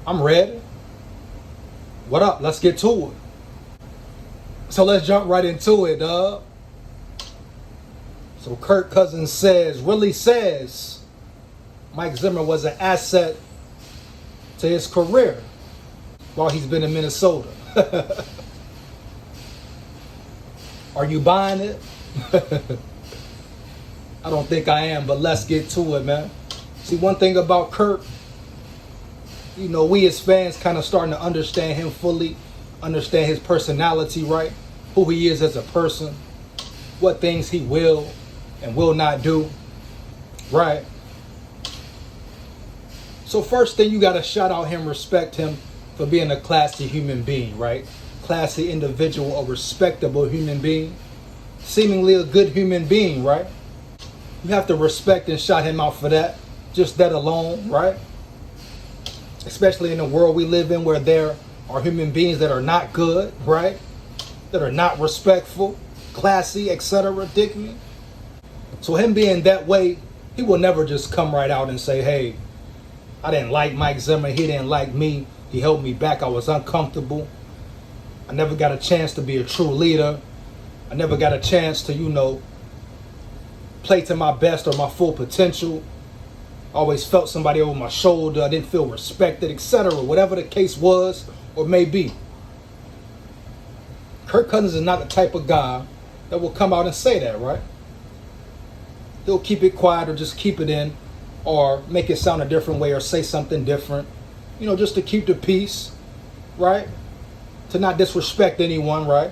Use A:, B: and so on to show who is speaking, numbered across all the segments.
A: I'm ready. What up? Let's get to it. So let's jump right into it, dog. So Kirk Cousins really says Mike Zimmer was an asset to his career while he's been in Minnesota. Are you buying it? I don't think I am, but let's get to it, man. See, one thing about Kirk, we as fans kind of starting to understand him fully, understand his personality, right? Who he is as a person, what things he will and will not do, right? So first thing, you got to shout out him, respect him for being a classy human being, right? Classy individual, a respectable human being, seemingly a good human being, right? You have to respect and shout him out for that, just that alone, right? Especially in the world we live in where there are human beings that are not good, right? That are not respectful, classy, etc. Dig me? So him being that way, he will never just come right out and say, hey, I didn't like Mike Zimmer, he didn't like me, he held me back, I was uncomfortable. I never got a chance to be a true leader. I never got a chance to, play to my best or my full potential. I always felt somebody over my shoulder. I didn't feel respected, etc. Whatever the case was or may be. Kirk Cousins is not the type of guy that will come out and say that, right? He'll keep it quiet or just keep it in or make it sound a different way or say something different, just to keep the peace, right? To not disrespect anyone, right?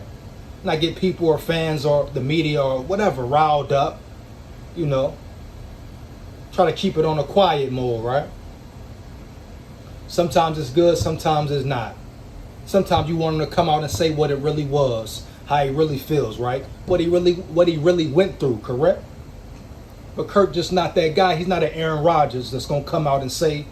A: Not get people or fans or the media or whatever riled up, Try to keep it on a quiet mode, right? Sometimes it's good, sometimes it's not. Sometimes you want him to come out and say what it really was, how he really feels, right? What he really went through, correct? But Kirk just not that guy. He's not an Aaron Rodgers that's going to come out and say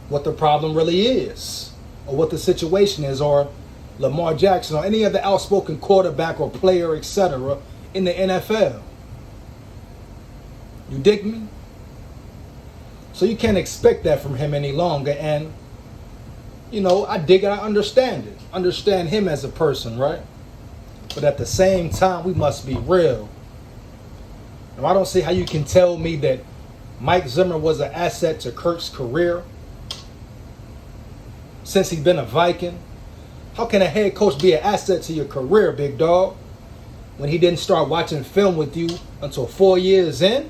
A: what the problem really is or what the situation is, or Lamar Jackson or any other outspoken quarterback or player, etc. in the NFL. You dig me? So you can't expect that from him any longer. And, I dig it, I understand it. Understand him as a person, right? But at the same time, we must be real. Now, I don't see how you can tell me that Mike Zimmer was an asset to Kirk's career since he's been a Viking. How can a head coach be an asset to your career, big dog, when he didn't start watching film with you until 4 years in?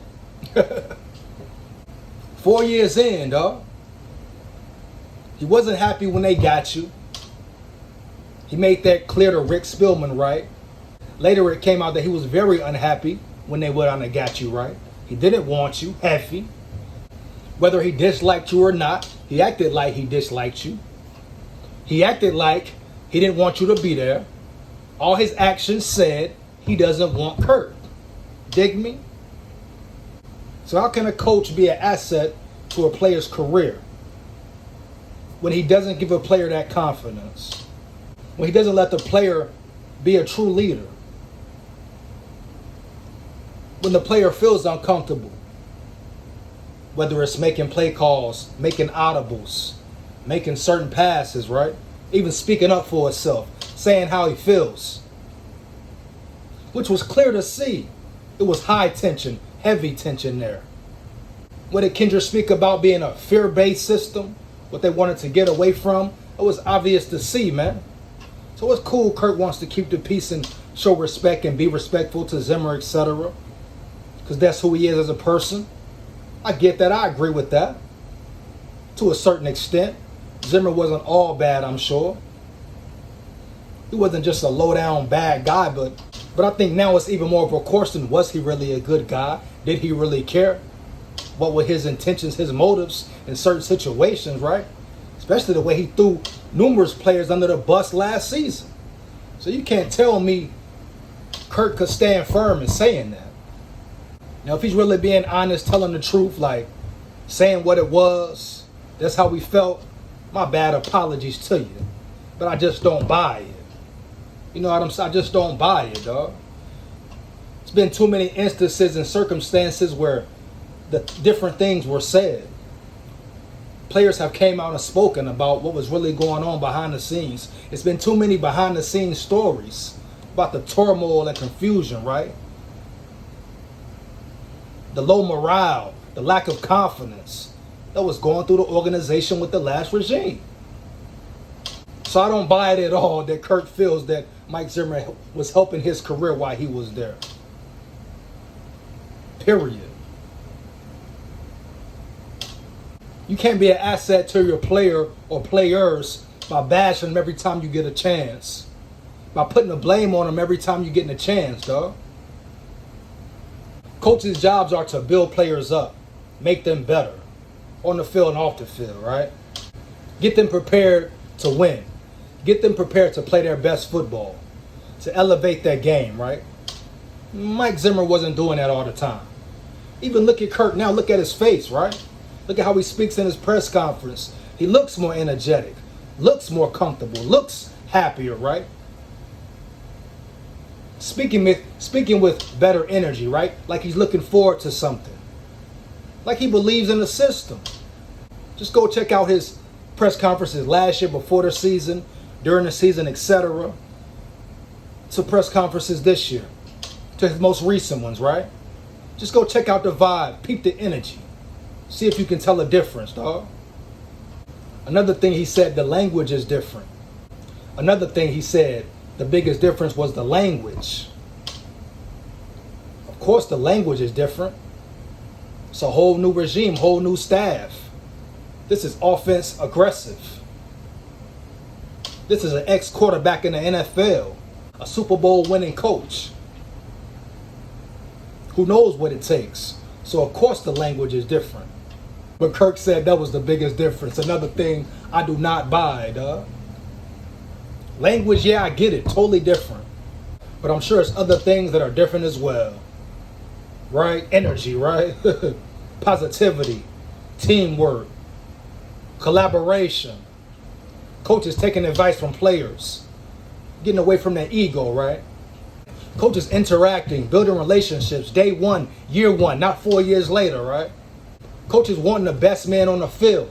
A: 4 years in, dog. He wasn't happy when they got you. He made that clear to Rick Spielman, right? Later it came out that he was very unhappy when they went on and got you, right? He didn't want you, heavy. Whether he disliked you or not, he acted like he disliked you. He acted like he didn't want you to be there. All his actions said he doesn't want Kirk. Dig me? So how can a coach be an asset to a player's career when he doesn't give a player that confidence? When he doesn't let the player be a true leader? When the player feels uncomfortable, whether it's making play calls, making audibles, making certain passes, right? Even speaking up for himself, saying how he feels, which was clear to see. It was high tension, heavy tension there. What did Kendra speak about being a fear-based system? What they wanted to get away from? It was obvious to see, man. So it's cool Kirk wants to keep the peace and show respect and be respectful to Zimmer, etc. Because that's who he is as a person. I get that. I agree with that. To a certain extent. Zimmer wasn't all bad, I'm sure. He wasn't just a low-down bad guy, but I think now it's even more of a question. Was he really a good guy? Did he really care? What were his intentions, his motives in certain situations, right? Especially the way he threw numerous players under the bus last season. So you can't tell me Kirk could stand firm in saying that. Now, if he's really being honest, telling the truth, like saying what it was, that's how we felt, my bad apologies to you. But I just don't buy it. You know what I'm saying? I just don't buy it, dog. It's been too many instances and circumstances where the different things were said. players have came out and spoken about what was really going on behind the scenes. It's been too many behind the scenes stories about the turmoil and confusion, right? The low morale, the lack of confidence that was going through the organization with the last regime. So I don't buy it at all that Kirk feels that Mike Zimmer was helping his career while he was there. Period. You can't be an asset to your player or players by bashing them every time you get a chance. By putting the blame on them every time you get a chance, dog. Coaches' jobs are to build players up, make them better, on the field and off the field, right? Get them prepared to win. Get them prepared to play their best football, to elevate their game, right? Mike Zimmer wasn't doing that all the time. Even look at Kirk now, look at his face, right? Look at how he speaks in his press conference. He looks more energetic, looks more comfortable, looks happier, right? Speaking with better energy, right? Like he's looking forward to something. Like he believes in the system. Just go check out his press conferences last year, before the season, during the season, etc. To press conferences this year, to his most recent ones, right? Just go check out the vibe, peep the energy. See if you can tell a difference, dog. Another thing he said, the language is different. Another thing he said, the biggest difference was the language. Of course, the language is different. It's a whole new regime, whole new staff. This is offense aggressive. This is an ex-quarterback in the NFL, a Super Bowl winning coach who knows what it takes. So, of course, the language is different. But Kirk said that was the biggest difference. Another thing I do not buy, dog. Language, yeah, I get it. Totally different. But I'm sure it's other things that are different as well. Right? Energy, right? Positivity. Teamwork. Collaboration. Coaches taking advice from players. Getting away from their ego, right? Coaches interacting, building relationships, day one, year one, not 4 years later, right? Coaches wanting the best man on the field.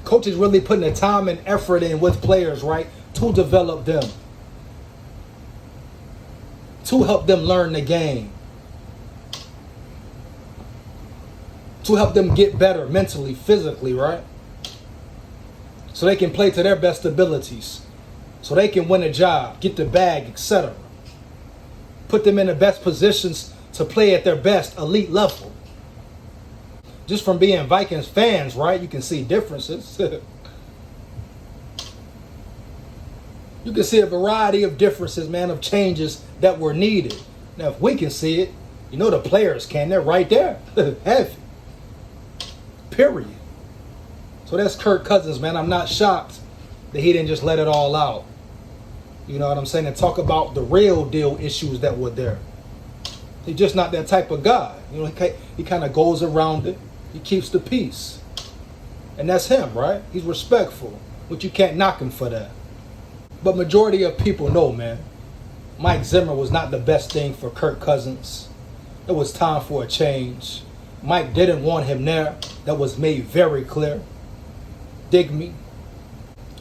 A: Coaches really putting the time and effort in with players, right? To develop them. To help them learn the game. To help them get better mentally, physically, right? So they can play to their best abilities. So they can win a job, get the bag, etc. Put them in the best positions to play at their best, elite level. Just from being Vikings fans, right? You can see differences. You can see a variety of differences, man, of changes that were needed. Now, if we can see it, you know the players can. They're right there. Heavy. Period. So that's Kirk Cousins, man. I'm not shocked that he didn't just let it all out. You know what I'm saying? And talk about the real deal issues that were there. He's just not that type of guy. You know, he kind of goes around it. He keeps the peace. And that's him, right? He's respectful, but you can't knock him for that. But majority of people know, man, Mike Zimmer was not the best thing for Kirk Cousins. It was time for a change. Mike didn't want him there. That was made very clear. Dig me.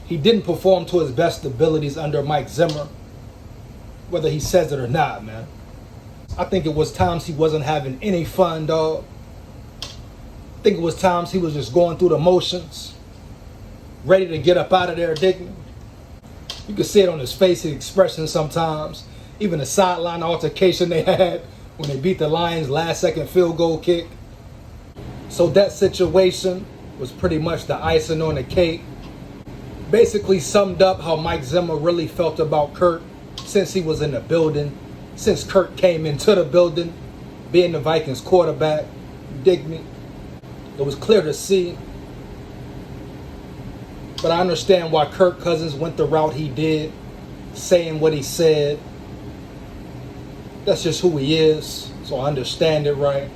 A: He didn't perform to his best abilities under Mike Zimmer, whether he says it or not, man. I think it was times he wasn't having any fun, dog. I think it was times he was just going through the motions, ready to get up out of there, dig me. You could see it on his face, his expression sometimes. Even the sideline altercation they had when they beat the Lions' last-second field goal kick. So that situation was pretty much the icing on the cake. Basically summed up how Mike Zimmer really felt about Kirk since he was in the building, since Kirk came into the building, being the Vikings quarterback. You dig me? It was clear to see. But I understand why Kirk Cousins went the route he did, saying what he said. That's just who he is, so I understand it, right?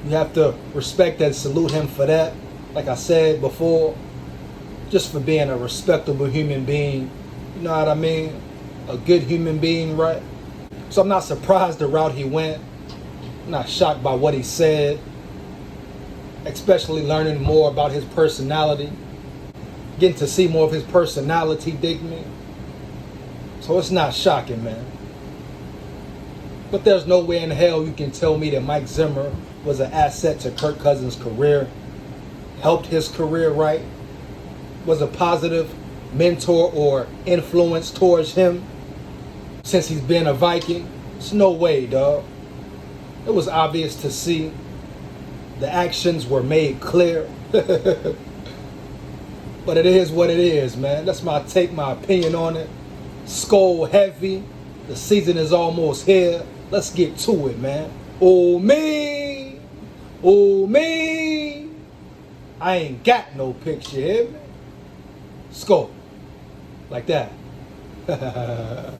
A: You have to respect and salute him for that, like I said before, just for being a respectable human being. You know what I mean? A good human being, right? So I'm not surprised the route he went. I'm not shocked by what he said. especially learning more about his personality, getting to see more of his personality, dig me? So it's not shocking, man. But there's no way in hell you can tell me that Mike Zimmer was an asset to Kirk Cousins' career, helped his career right, was a positive mentor or influence towards him since he's been a Viking. It's no way, dog. It was obvious to see. The actions were made clear. But it is what it is, man. That's my take, my opinion on it. SKOL heavy. The season is almost here. Let's get to it, man. Oh, me. Oh, me. I ain't got no picture here, man. SKOL. Like that.